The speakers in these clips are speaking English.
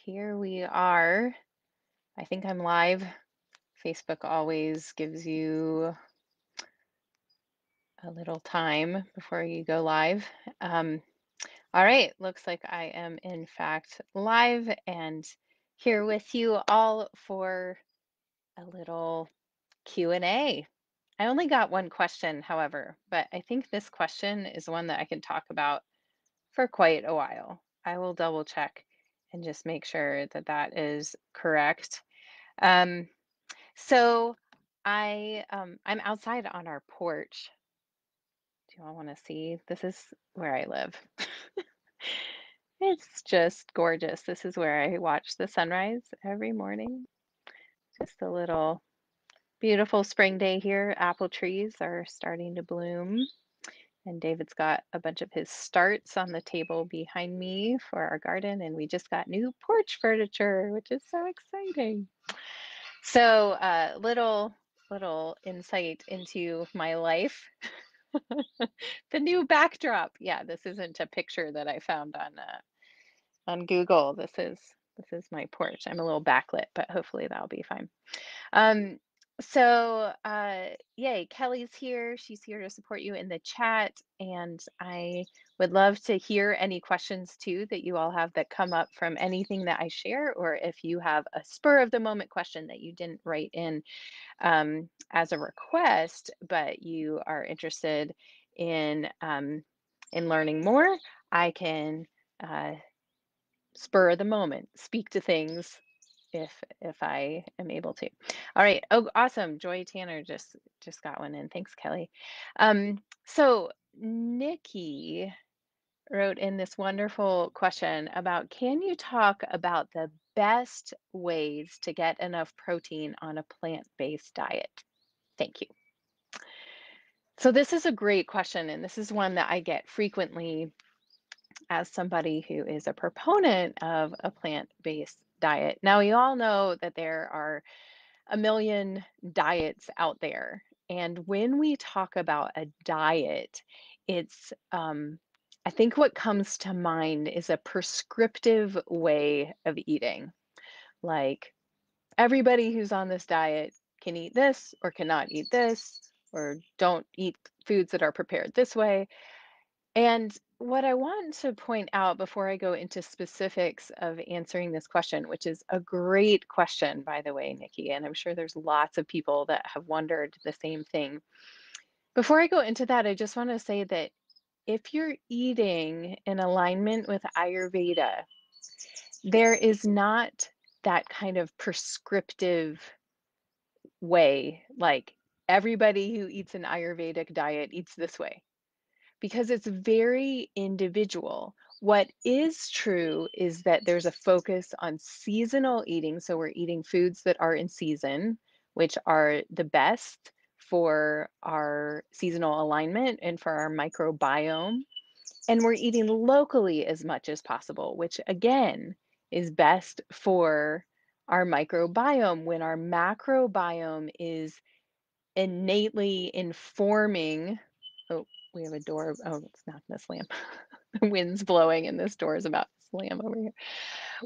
Here we are. I think I'm live. Facebook always gives you a little time before you go live. Um, all right, looks like I am in fact live and here with you all for a little Q&A. I only got one question, however, but I think this question is one that I can talk about for quite a while. I will double check and just make sure that that is correct. Um, So I'm outside on our porch. Do you all want to see? This is where I live. It's just gorgeous. This is where I watch the sunrise every morning. Just a little beautiful spring day here. Apple trees are starting to bloom. And David's got a bunch of his starts on the table behind me for our garden. And we just got new porch furniture, which is so exciting. So, little insight into my life. The new backdrop. Yeah, this isn't a picture that I found on Google. This is my porch. I'm a little backlit, but hopefully that'll be fine. Um, yay, Kelly's here. She's here to support you in the chat, and I would love to hear any questions too that you all have that come up from anything that I share, or if you have a spur of the moment question that you didn't write in as a request, but you are interested in learning more, I can uh, spur of the moment speak to things if I am able to. All right. Oh, awesome. Joy Tanner just got one in. Thanks, Kelly. So Nikki wrote in this wonderful question about can you talk about the best ways to get enough protein on a plant-based diet? Thank you. So this is a great question, and this is one that I get frequently as somebody who is a proponent of a plant-based diet. Now, we all know that there are a million diets out there. And when we talk about a diet, I think what comes to mind is a prescriptive way of eating. Like everybody who's on this diet can eat this or cannot eat this, or don't eat foods that are prepared this way. And what I want to point out before I go into specifics of answering this question, which is a great question, by the way, Nikki, and I'm sure there's lots of people that have wondered the same thing. Before I go into that, I just want to say that if you're eating in alignment with Ayurveda, there is not that kind of prescriptive way, like everybody who eats an Ayurvedic diet eats this way because it's very individual. What is true is that there's a focus on seasonal eating. So we're eating foods that are in season, which are the best for our seasonal alignment and for our microbiome. And we're eating locally as much as possible, which again is best for our microbiome when our macrobiome is innately informing. Oh, we have a door. Oh, it's not gonna slam. The wind's blowing and this door is about to slam over here.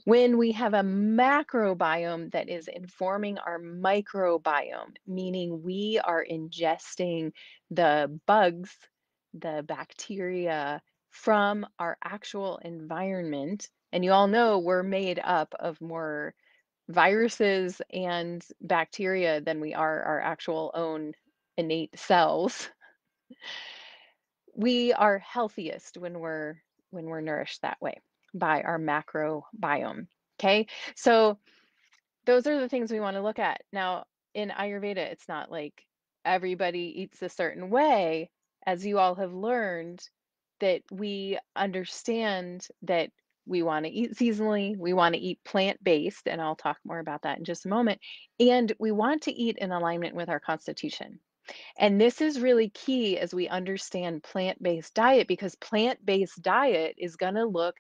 When we have a macrobiome that is informing our microbiome, meaning we are ingesting the bugs, the bacteria from our actual environment. And you all know we're made up of more viruses and bacteria than we are our actual own innate cells. We are healthiest when we're nourished that way by our macrobiome. Okay, so those are the things we want to look at. Now, in Ayurveda, it's not like everybody eats a certain way, as you all have learned, that we understand that we want to eat seasonally, we want to eat plant-based, and I'll talk more about that in just a moment, and we want to eat in alignment with our constitution. And this is really key as we understand plant-based diet because plant-based diet is going to look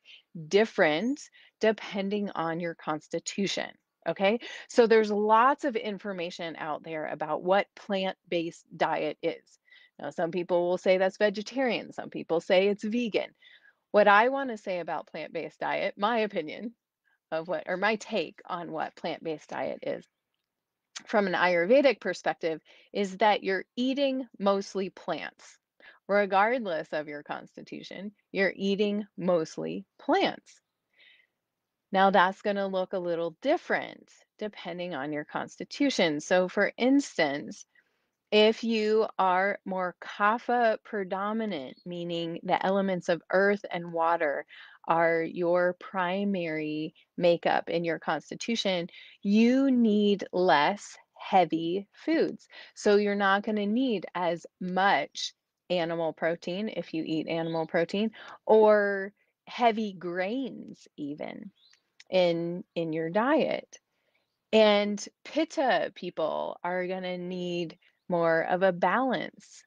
different depending on your constitution. Okay, so there's lots of information out there about what plant-based diet is. Now, some people will say that's vegetarian, some people say it's vegan. What I want to say about plant-based diet, my opinion, of what, or my take on what plant-based diet is from an Ayurvedic perspective, is that you're eating mostly plants. Regardless of your constitution, you're eating mostly plants. Now, that's going to look a little different depending on your constitution. So, for instance, if you are more kapha predominant, meaning the elements of earth and water are your primary makeup in your constitution, you need less heavy foods. So you're not going to need as much animal protein if you eat animal protein, or heavy grains even in your diet. And Pitta people are going to need more of a balance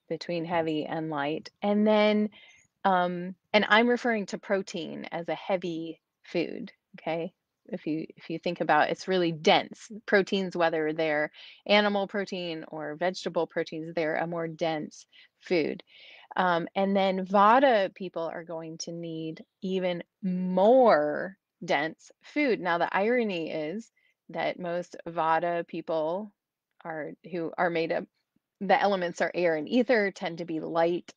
between heavy and light. And I'm referring to protein as a heavy food, okay? If you think about it, it's really dense. Proteins, whether they're animal protein or vegetable proteins, they're a more dense food. And then Vata people are going to need even more dense food. Now, the irony is that most Vata people who are made up, the elements are air and ether, tend to be light,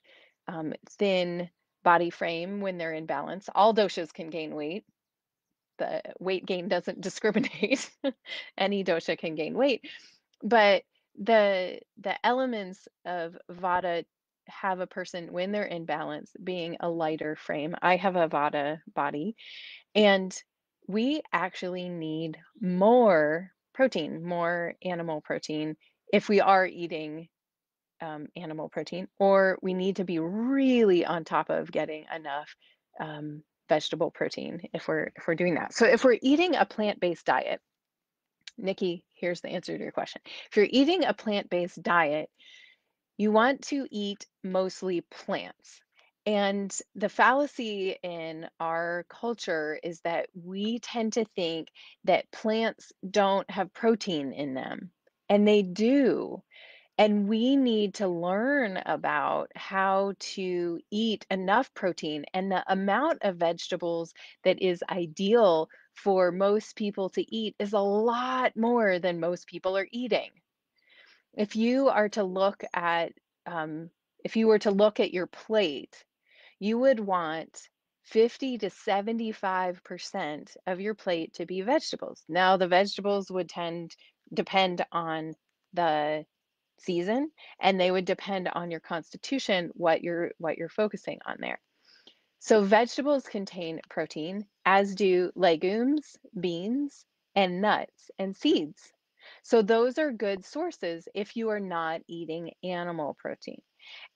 thin body frame when they're in balance. All doshas can gain weight. The weight gain doesn't discriminate. Any dosha can gain weight, but the elements of Vata have a person when they're in balance being a lighter frame. I have a Vata body, and we actually need more protein, more animal protein if we are eating animal protein, or we need to be really on top of getting enough vegetable protein if we're doing that. So if we're eating a plant-based diet, Nikki, here's the answer to your question. If you're eating a plant-based diet, you want to eat mostly plants. And the fallacy in our culture is that we tend to think that plants don't have protein in them, and they do. And we need to learn about how to eat enough protein and the amount of vegetables that is ideal for most people to eat is a lot more than most people are eating. If you are to look at, um, if you were to look at your plate, you would want 50 to 75% of your plate to be vegetables. Now, the vegetables would depend on the season, and they would depend on your constitution what you're focusing on there. So vegetables contain protein, as do legumes, beans, and nuts and seeds. So those are good sources if you are not eating animal protein.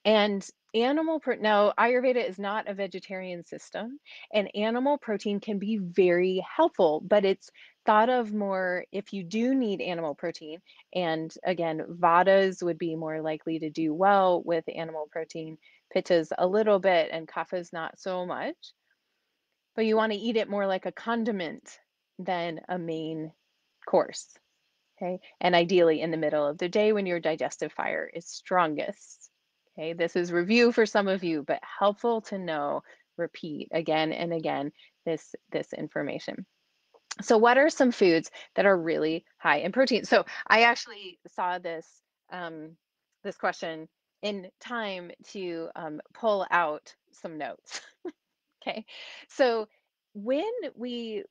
And now Ayurveda is not a vegetarian system, and animal protein can be very helpful, but it's thought of more if you do need animal protein. And again, Vatas would be more likely to do well with animal protein, Pittas a little bit, and Kaphas not so much. But you want to eat it more like a condiment than a main course. Okay, and ideally in the middle of the day when your digestive fire is strongest. Okay, this is review for some of you, but helpful to know, repeat again and again this information. So what are some foods that are really high in protein? So I actually saw this question in time to pull out some notes. Okay, so when we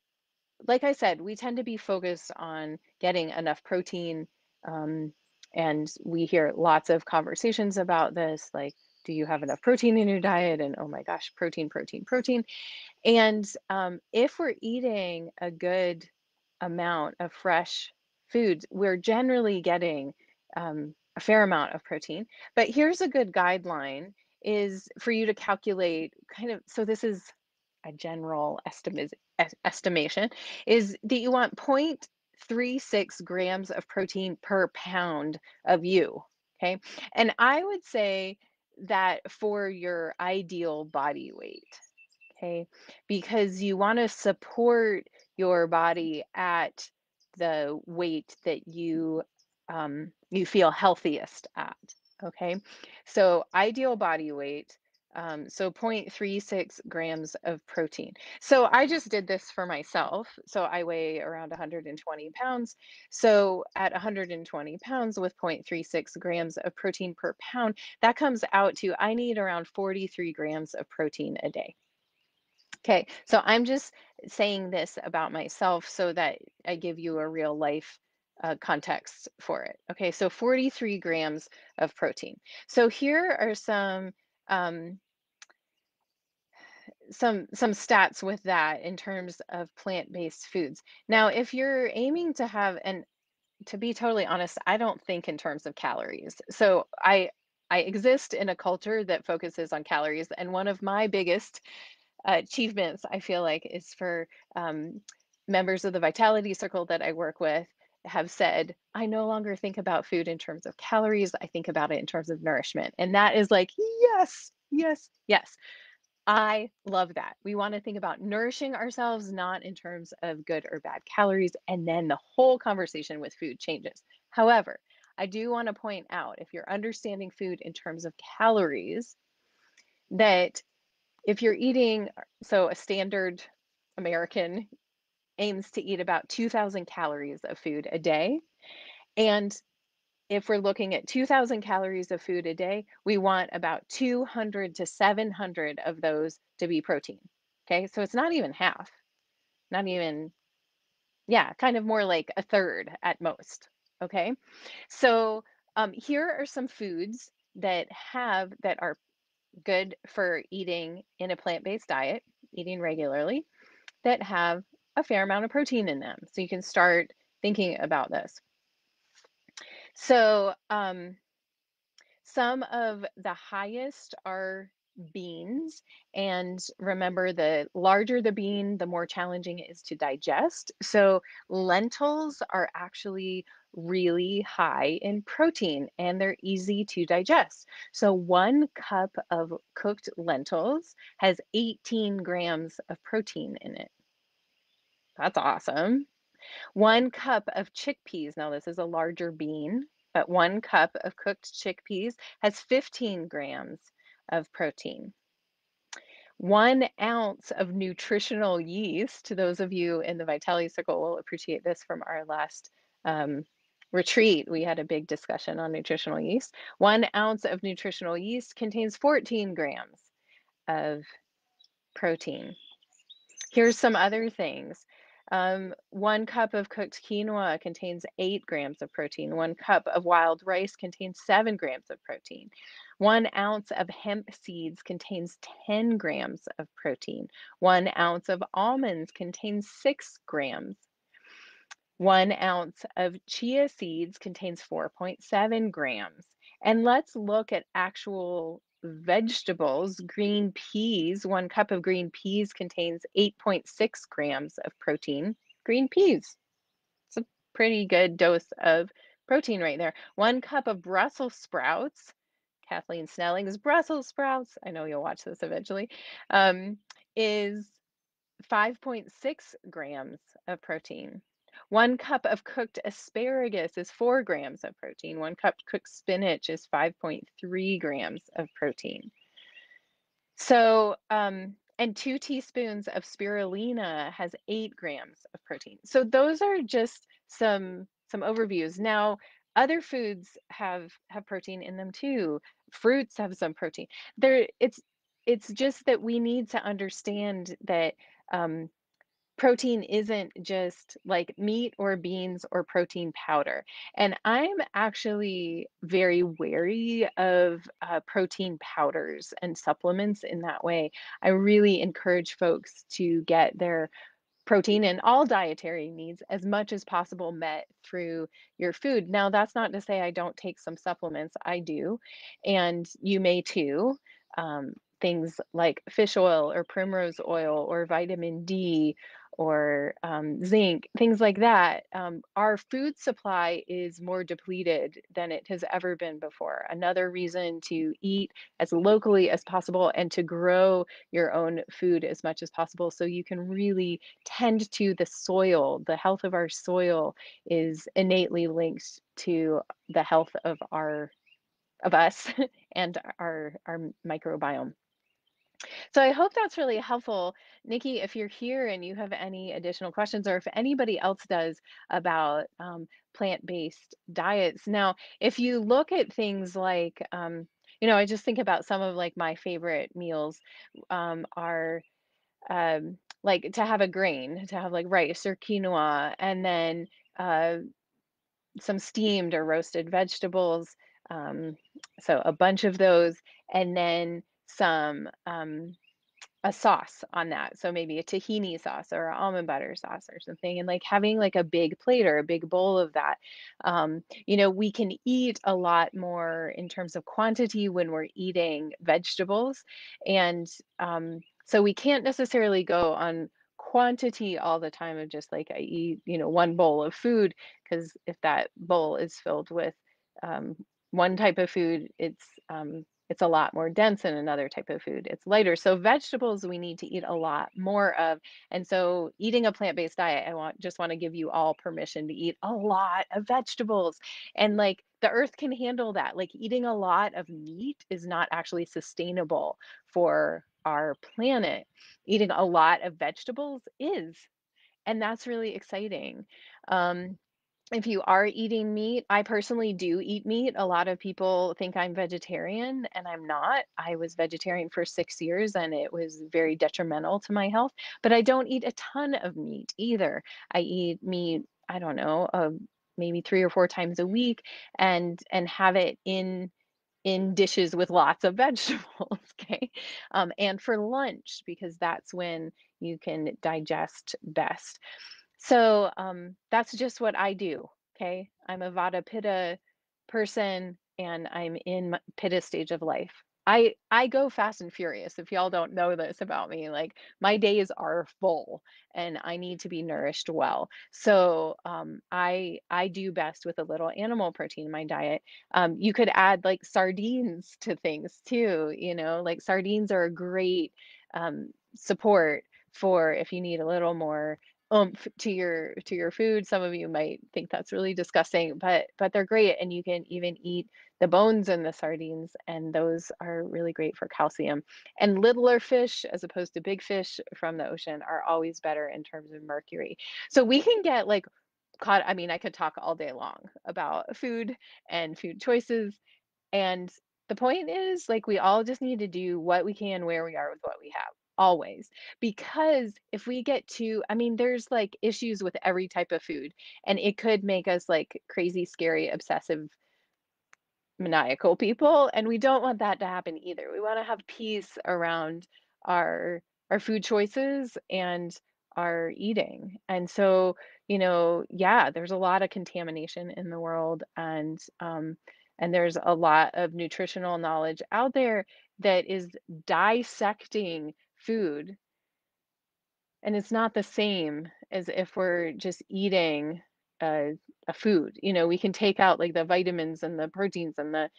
like I said, we tend to be focused on getting enough protein. Um, and we hear lots of conversations about this, like, do you have enough protein in your diet? And oh my gosh, protein, protein, protein. And if we're eating a good amount of fresh foods, we're generally getting a fair amount of protein. But here's a good guideline is for you to calculate kind of, so this is a general estimation, is that you want 0.36 grams of protein per pound of you. Okay. And I would say that for your ideal body weight, okay, because you want to support your body at the weight that you feel healthiest at. Okay. So ideal body weight, So 0.36 grams of protein. So I just did this for myself. So I weigh around 120 pounds. So at 120 pounds with 0.36 grams of protein per pound, that comes out to I need around 43 grams of protein a day. Okay, so I'm just saying this about myself so that I give you a real life context for it. Okay, so 43 grams of protein. So here are um, some stats with that in terms of plant-based foods. Now, if you're aiming to have, and to be totally honest, I don't think in terms of calories. So I exist in a culture that focuses on calories, and one of my biggest achievements I feel like is for members of the Vitality Circle that I work with have said, I no longer think about food in terms of calories. I think about it in terms of nourishment. And that is like, yes, yes, yes. I love that. We want to think about nourishing ourselves, not in terms of good or bad calories, and then the whole conversation with food changes. However, I do want to point out if you're understanding food in terms of calories, that if you're eating, so a standard American aims to eat about 2,000 calories of food a day. And if we're looking at 2,000 calories of food a day, we want about 200 to 700 of those to be protein. Okay, so it's not even half, not even, yeah, kind of more like a third at most. Okay, so here are some foods that are good for eating in a plant-based diet, eating regularly, that have a fair amount of protein in them. So you can start thinking about this. So some of the highest are beans. And remember, the larger the bean, the more challenging it is to digest. So lentils are actually really high in protein and they're easy to digest. So 1 cup of cooked lentils has 18 grams of protein in it. That's awesome. 1 cup of chickpeas, now this is a larger bean, but 1 cup of cooked chickpeas has 15 grams of protein. 1 ounce of nutritional yeast, to those of you in the Vitality Circle will appreciate this from our last um, retreat. We had a big discussion on nutritional yeast. 1 ounce of nutritional yeast contains 14 grams of protein. Here's some other things. 1 cup of cooked quinoa contains 8 grams of protein. 1 cup of wild rice contains 7 grams of protein. 1 ounce of hemp seeds contains 10 grams of protein. 1 ounce of almonds contains 6 grams. 1 ounce of chia seeds contains 4.7 grams. And let's look at actual vegetables. Green peas, 1 cup of green peas contains 8.6 grams of protein. Green peas, it's a pretty good dose of protein right there. 1 cup of Brussels sprouts, Kathleen Snelling's Brussels sprouts, I know you'll watch this eventually, is 5.6 grams of protein. 1 cup of cooked asparagus is 4 grams of protein. 1 cup cooked spinach is 5.3 grams of protein. So, and 2 teaspoons of spirulina has 8 grams of protein. So those are just some overviews. Now, other foods have protein in them too. Fruits have some protein. There, it's just that we need to understand that um, protein isn't just like meat or beans or protein powder. And I'm actually very wary of protein powders and supplements in that way. I really encourage folks to get their protein and all dietary needs as much as possible met through your food. Now, that's not to say I don't take some supplements, I do, and you may too. Things like fish oil or primrose oil or vitamin D or zinc, things like that. Our food supply is more depleted than it has ever been before. Another reason to eat as locally as possible and to grow your own food as much as possible so you can really tend to the soil. The health of our soil is innately linked to the health of us and our microbiome. So I hope that's really helpful. Nikki, if you're here and you have any additional questions, or if anybody else does about plant-based diets. Now, if you look at things like, I just think about some of like my favorite meals are like to have a grain, to have like rice or quinoa, and then uh, some steamed or roasted vegetables. Um, so a bunch of those, and then some. A sauce on that. So maybe a tahini sauce or a almond butter sauce or something, and like having like a big plate or a big bowl of that. We can eat a lot more in terms of quantity when we're eating vegetables. And so we can't necessarily go on quantity all the time of just like I eat, one bowl of food, because if that bowl is filled with um, one type of food, it's a lot more dense than another type of food. It's lighter. So vegetables we need to eat a lot more of. And so eating a plant-based diet, I just want to give you all permission to eat a lot of vegetables. And like the earth can handle that. Like eating a lot of meat is not actually sustainable for our planet. Eating a lot of vegetables is. And that's really exciting. Um, if you are eating meat, I personally do eat meat. A lot of people think I'm vegetarian, and I'm not. I was vegetarian for 6 years, and it was very detrimental to my health. But I don't eat a ton of meat either. I eat meat, I don't know, maybe 3 or 4 times a week, and have it in dishes with lots of vegetables. Okay, and for lunch, because that's when you can digest best. So, that's just what I do, okay? I'm a Vata Pitta person, and I'm in Pitta stage of life. I go fast and furious. If y'all don't know this about me, like my days are full and I need to be nourished well. So, I do best with a little animal protein in my diet. You could add like sardines to things too, like sardines are a great support for if you need a little more to your food. Some of you might think that's really disgusting, but they're great, and you can even eat the bones in the sardines, and those are really great for calcium. And littler fish, as opposed to big fish from the ocean, are always better in terms of mercury. So we can get like caught. I mean, I could talk all day long about food and food choices, and the point is, like, we all just need to do what we can where we are with what we have, always. Because if we get too, I mean, there's like issues with every type of food, and it could make us like crazy, scary, obsessive, maniacal people, and we don't want that to happen either. We want to have peace around our our food choices and our eating. And so, yeah, there's a lot of contamination in the world, and there's a lot of nutritional knowledge out there that is dissecting food, and it's not the same as if we're just eating a food. We can take out like the vitamins and the proteins and the,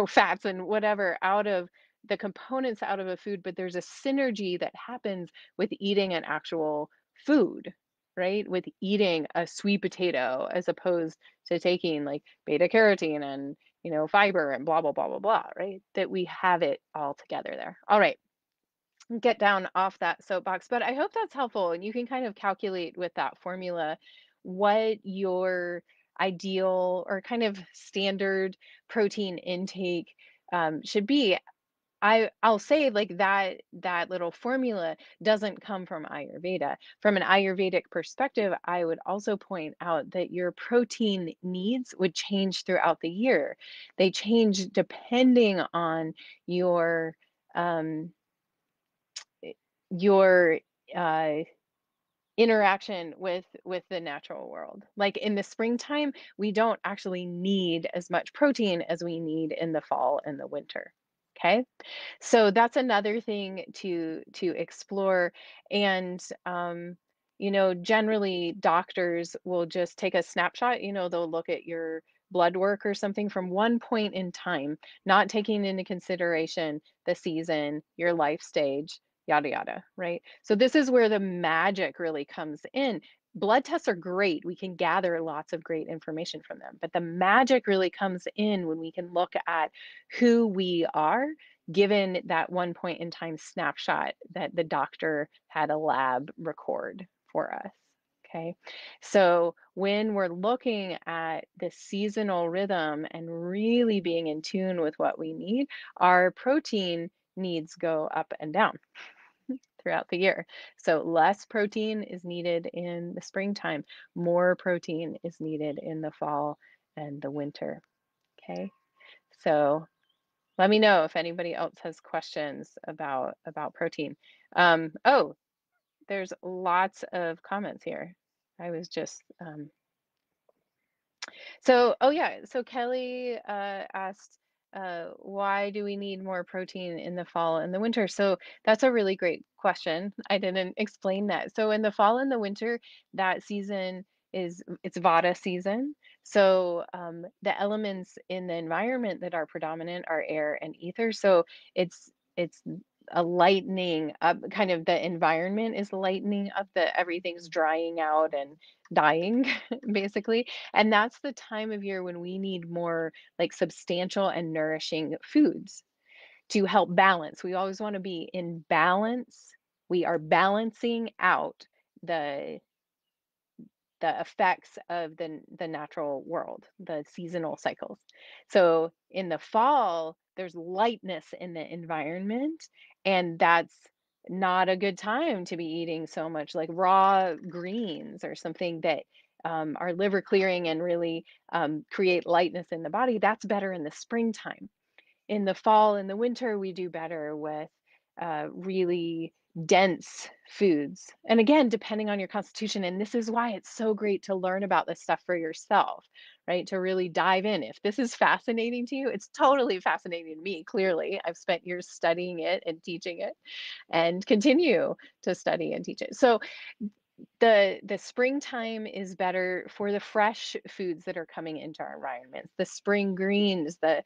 fats and whatever out of the components out of a food, but there's a synergy that happens with eating an actual food, right? With eating a sweet potato as opposed to taking like beta carotene and, fiber and blah, blah, blah, blah, blah, right? That we have it all together there. All right, get down off that soapbox, but I hope that's helpful, and you can kind of calculate with that formula what your ideal or kind of standard protein intake should be. I'll say like that little formula doesn't come from Ayurveda. From an Ayurvedic perspective, I would also point out that your protein needs would change throughout the year. They change depending on your um, your uh, interaction with the natural world. Like in the springtime, we don't actually need as much protein as we need in the fall and the winter. Okay, so that's another thing to explore. And generally doctors will just take a snapshot. They'll look at your blood work or something from one point in time, not taking into consideration the season, your life stage, yada yada, right? So this is where the magic really comes in. Blood tests are great. We can gather lots of great information from them, but the magic really comes in when we can look at who we are given that one point in time snapshot that the doctor had a lab record for us. Okay. So when we're looking at the seasonal rhythm and really being in tune with what we need, our protein needs go up and down throughout the year. So less protein is needed in the springtime, more protein is needed in the fall and the winter. Okay. So let me know if anybody else has questions about protein. Oh, there's lots of comments here. I was just oh yeah, so Kelly asked, why do we need more protein in the fall and the winter? So that's a really great question. I didn't explain that. So in the fall and the winter, that season it's Vata season. So the elements in the environment that are predominant are air and ether. So it's a lightening up, kind of the environment is lightening up, the everything's drying out and dying basically, and that's the time of year when we need more like substantial and nourishing foods to help balance. We always want to be in balance. We are balancing out the the effects of the natural world, the seasonal cycles. So in the fall, there's lightness in the environment, and that's not a good time to be eating so much like raw greens or something that are liver clearing and really create lightness in the body. That's better in the springtime. In the fall and the winter, we do better with really dense foods. And again, depending on your constitution, and this is why it's so great to learn about this stuff for yourself, right? To really dive in. If this is fascinating to you, it's totally fascinating to me, clearly. I've spent years studying it and teaching it and continue to study and teach it. So the springtime is better for the fresh foods that are coming into our environments, the spring greens, the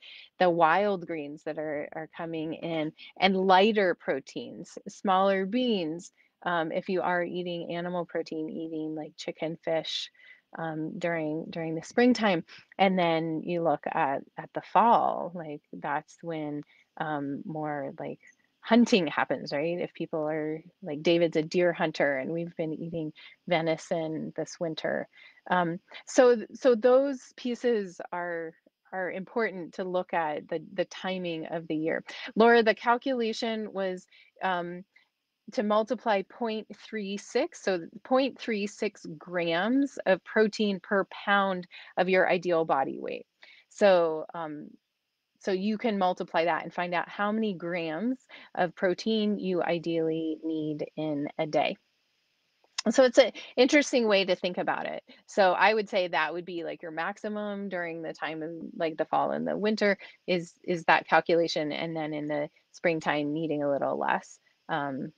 wild greens that are coming in, and lighter proteins, smaller beans. If you are eating animal protein, eating like chicken, fish, during the springtime, and then you look at the fall, like that's when more like hunting happens, right? If people are like David's a deer hunter, and we've been eating venison this winter. So those pieces are important to look at the timing of the year. Laura, the calculation was to multiply 0.36, so 0.36 grams of protein per pound of your ideal body weight. So so you can multiply that and find out how many grams of protein you ideally need in a day. So it's an interesting way to think about it. So I would say that would be like your maximum during the time of like the fall and the winter is that calculation, and then in the springtime needing a little less um,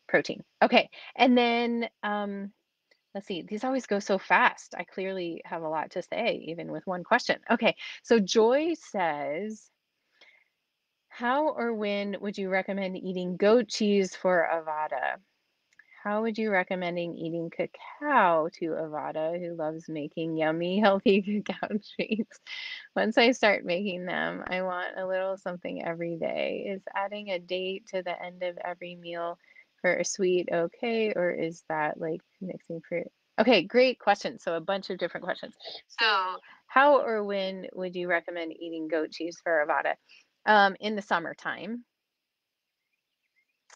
protein. Okay, and then let's see. These always go so fast. I clearly have a lot to say even with one question. Okay, so Joy says, how or when would you recommend eating goat cheese for Avada? How would you recommending eating cacao to Avada, who loves making yummy, healthy cacao treats? Once I start making them, I want a little something every day. Is adding a date to the end of every meal for a sweet okay, or is that like mixing fruit? Okay, great question. So a bunch of different questions. So how or when would you recommend eating goat cheese for Avada? In the summertime,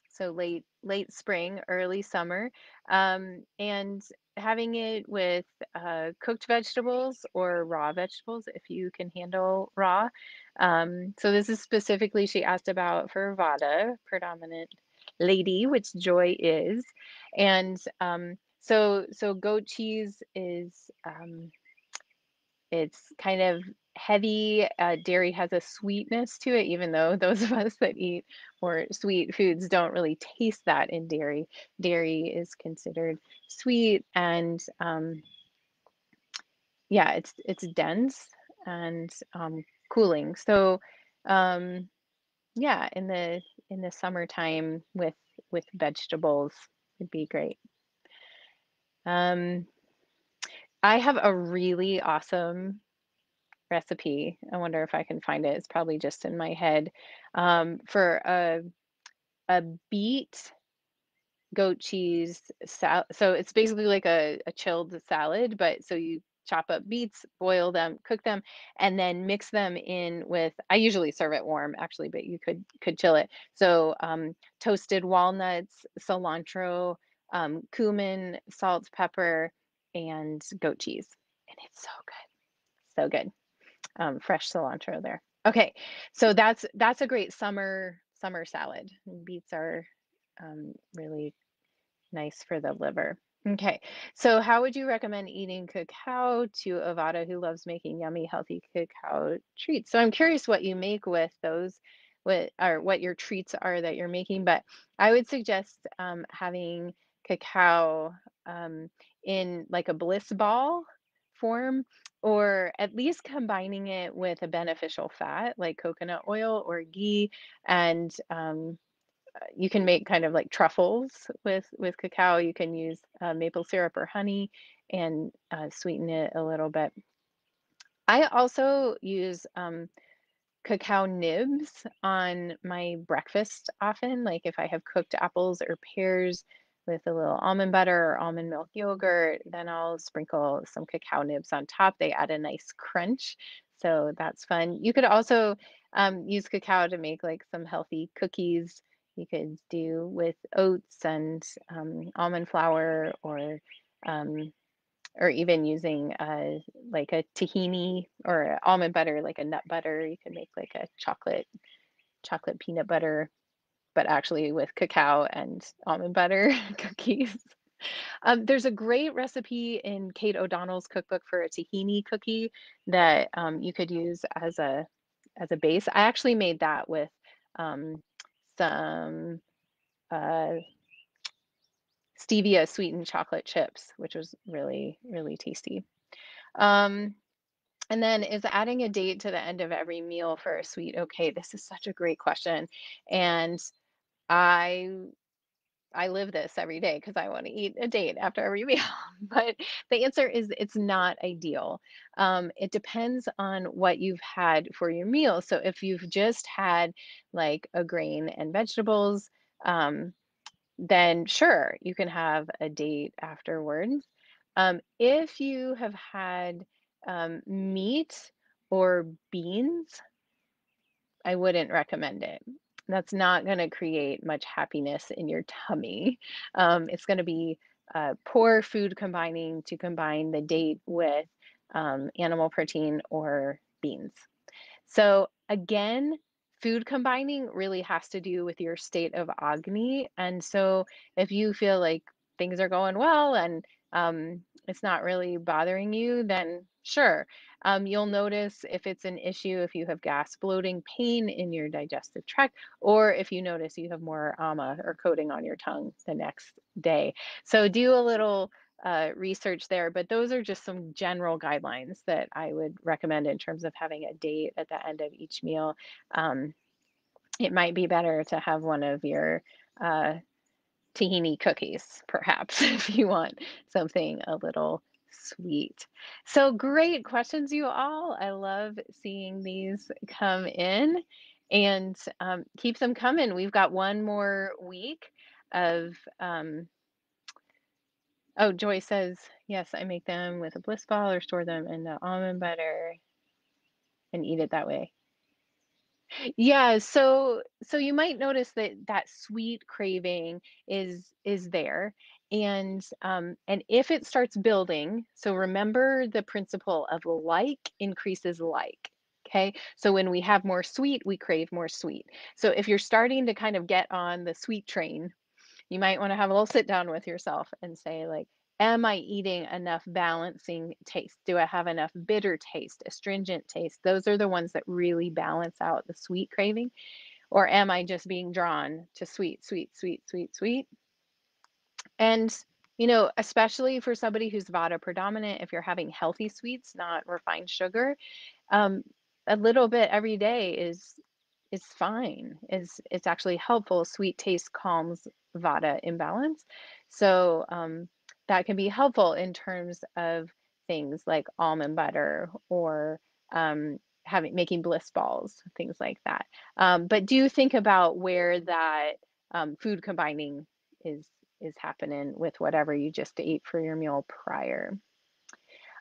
so late spring, early summer, and having it with cooked vegetables or raw vegetables if you can handle raw. So this is specifically she asked about for Vada, predominant lady, which Joy is, and so goat cheese is it's kind of heavy. Dairy has a sweetness to it, even though those of us that eat more sweet foods don't really taste that in dairy. Dairy is considered sweet, and yeah, it's dense and cooling. So um, yeah, in the summertime with vegetables would be great. Um, I have a really awesome recipe. I wonder if I can find it. It's probably just in my head. For a beet goat cheese so it's basically like a chilled salad, but so you chop up beets, boil them, cook them, and then mix them in with I usually serve it warm actually, but you could chill it. So toasted walnuts, cilantro, cumin, salt, pepper, and goat cheese. And it's so good. So good. Fresh cilantro there. Okay, so that's a great summer salad. Beets are really nice for the liver. Okay, so how would you recommend eating cacao to Avada who loves making yummy, healthy cacao treats? So I'm curious what you make with those, what or what your treats are that you're making, but I would suggest having cacao in like a bliss ball form, or at least combining it with a beneficial fat like coconut oil or ghee, and you can make kind of like truffles with cacao. You can use maple syrup or honey and sweeten it a little bit. I also use cacao nibs on my breakfast often. Like if I have cooked apples or pears with a little almond butter or almond milk yogurt, then I'll sprinkle some cacao nibs on top. They add a nice crunch. So that's fun. You could also use cacao to make like some healthy cookies. You could do with oats and almond flour, um, or even using like a tahini or almond butter, like a nut butter. You can make like a chocolate peanut butter, but actually with cacao and almond butter cookies. There's a great recipe in Kate O'Donnell's cookbook for a tahini cookie that you could use as a base. I actually made that with um, some uh, stevia sweetened chocolate chips, which was really, really tasty. Um, And then is adding a date to the end of every meal for a sweet okay? This is such a great question. And I I live this every day because I want to eat a date after every meal. But the answer is it's not ideal. It depends on what you've had for your meal. So if you've just had like a grain and vegetables, um, then sure, you can have a date afterwards. If you have had meat or beans, I wouldn't recommend it. That's not going to create much happiness in your tummy. It's going to be poor food combining to combine the date with animal protein or beans. So again, food combining really has to do with your state of agni. And so if you feel like things are going well and it's not really bothering you, then sure. You'll notice if it's an issue, if you have gas, bloating, pain in your digestive tract, or if you notice you have more ama or coating on your tongue the next day. So do a little research there, but those are just some general guidelines that I would recommend in terms of having a date at the end of each meal. Um, it might be better to have one of your uh, tahini cookies, perhaps, if you want something a little sweet. So great questions, you all. I love seeing these come in and keep them coming. We've got one more week of oh, Joy says, yes, I make them with a bliss ball or store them in the almond butter and eat it that way. Yeah, so you might notice that that sweet craving is there, and if it starts building, so remember the principle of like increases like. Okay, so when we have more sweet, we crave more sweet. So if you're starting to kind of get on the sweet train, you might want to have a little sit down with yourself and say, like, am I eating enough balancing taste? Do I have enough bitter taste, astringent taste? Those are the ones that really balance out the sweet craving. Or am I just being drawn to sweet, sweet, sweet, sweet, sweet? And, especially for somebody who's Vata predominant, if you're having healthy sweets, not refined sugar, um, a little bit every day is fine. It's actually helpful. Sweet taste calms Vata imbalance. So that can be helpful in terms of things like almond butter or having making bliss balls, things like that. But do think about where that food combining is is happening with whatever you just ate for your meal prior.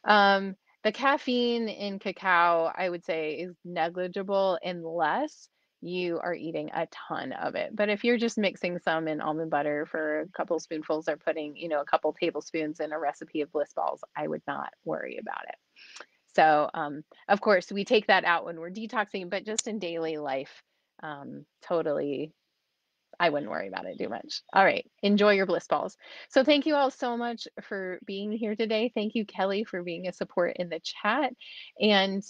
Um, the caffeine in cacao, I would say, is negligible unless you are eating a ton of it. But if you're just mixing some in almond butter for a couple spoonfuls or putting, a couple tablespoons in a recipe of bliss balls, I would not worry about it. So, of course, we take that out when we're detoxing, but just in daily life, totally I wouldn't worry about it too much. All right. Enjoy your bliss balls. So thank you all so much for being here today. Thank you, Kelly, for being a support in the chat. And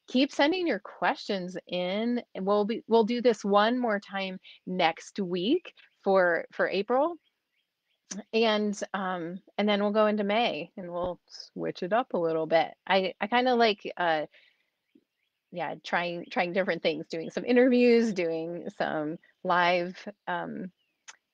keep sending your questions in. And we'll do this one more time next week for April. And then we'll go into May and we'll switch it up a little bit. I kind of like yeah, trying different things, doing some interviews, doing some live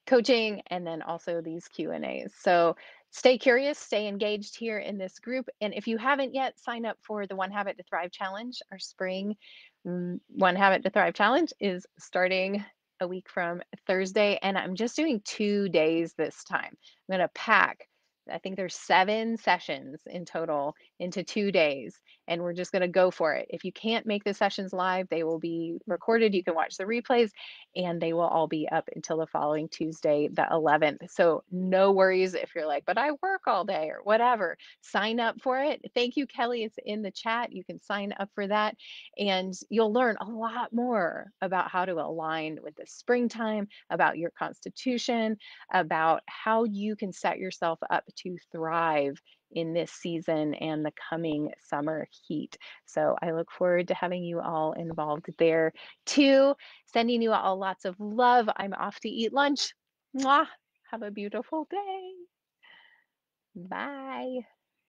coaching, and then also these Q&As. So stay curious, stay engaged here in this group. And if you haven't yet, sign up for the One Habit to Thrive Challenge. Our spring One Habit to Thrive Challenge is starting a week from Thursday, and I'm just doing 2 days this time. I'm going to pack, I think there's 7 sessions in total into 2 days, and we're just going to go for it. If you can't make the sessions live, they will be recorded. You can watch the replays, and they will all be up until the following Tuesday, the 11th. So no worries if you're like, but I work all day or whatever. Sign up for it. Thank you, Kelly. It's in the chat. You can sign up for that, and you'll learn a lot more about how to align with the springtime, about your constitution, about how you can set yourself up to thrive in this season and the coming summer heat. So I look forward to having you all involved there too. Sending you all lots of love. I'm off to eat lunch. Mwah. Have a beautiful day. Bye.